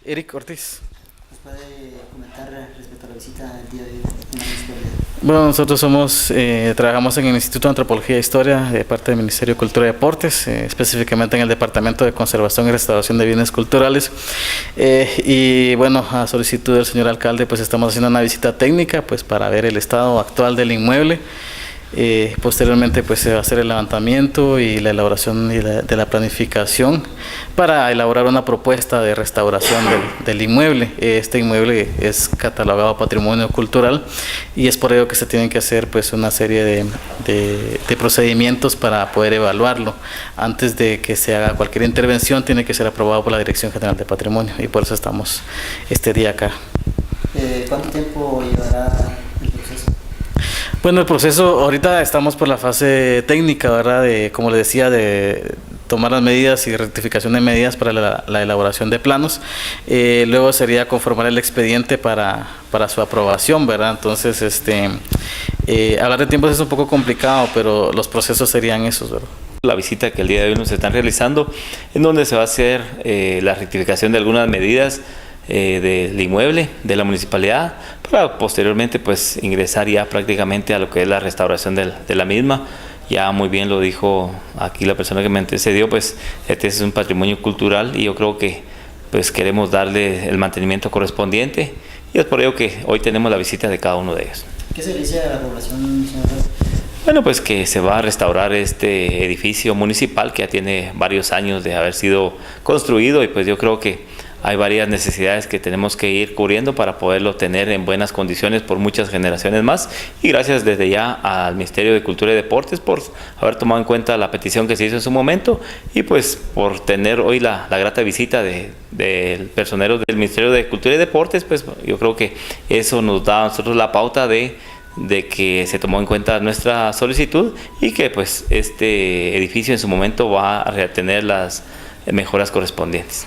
Eric Ortiz. ¿Nos puede comentar respecto a la visita del día de hoy en la municipalidad? Bueno, nosotros trabajamos en el Instituto de Antropología e Historia de parte del Ministerio de Cultura y Deportes, específicamente en el Departamento de Conservación y Restauración de Bienes Culturales. Y bueno, a solicitud del señor alcalde, pues estamos haciendo una visita técnica pues para ver el estado actual del inmueble. Posteriormente pues se va a hacer el levantamiento y la elaboración de la planificación para elaborar una propuesta de restauración del inmueble. Este inmueble es catalogado patrimonio cultural y es por ello que se tienen que hacer pues una serie de procedimientos para poder evaluarlo. Antes de que se haga cualquier intervención tiene que ser aprobado por la Dirección General de Patrimonio y por eso estamos este día acá. ¿Cuánto tiempo llevará el proceso? Bueno, el proceso, ahorita estamos por la fase técnica, ¿verdad? Como le decía, de tomar las medidas y rectificación de medidas para la elaboración de planos. Luego sería conformar el expediente para su aprobación, ¿verdad? Entonces, hablar de tiempos es un poco complicado, pero los procesos serían esos, ¿verdad? La visita que el día de hoy nos están realizando, en donde se va a hacer la rectificación de algunas medidas del inmueble de la municipalidad para posteriormente pues ingresar ya prácticamente a lo que es la restauración de la misma. Ya muy bien lo dijo aquí la persona que me antecedió, pues este es un patrimonio cultural y yo creo que pues queremos darle el mantenimiento correspondiente y es por ello que hoy tenemos la visita de cada uno de ellos. ¿Qué se le dice a la población, señor? Bueno, pues que se va a restaurar este edificio municipal que ya tiene varios años de haber sido construido y pues yo creo que hay varias necesidades que tenemos que ir cubriendo para poderlo tener en buenas condiciones por muchas generaciones más. Y gracias desde ya al Ministerio de Cultura y Deportes por haber tomado en cuenta la petición que se hizo en su momento y pues por tener hoy la grata visita del personero del Ministerio de Cultura y Deportes, pues yo creo que eso nos da a nosotros la pauta de que se tomó en cuenta nuestra solicitud y que pues este edificio en su momento va a tener las mejoras correspondientes.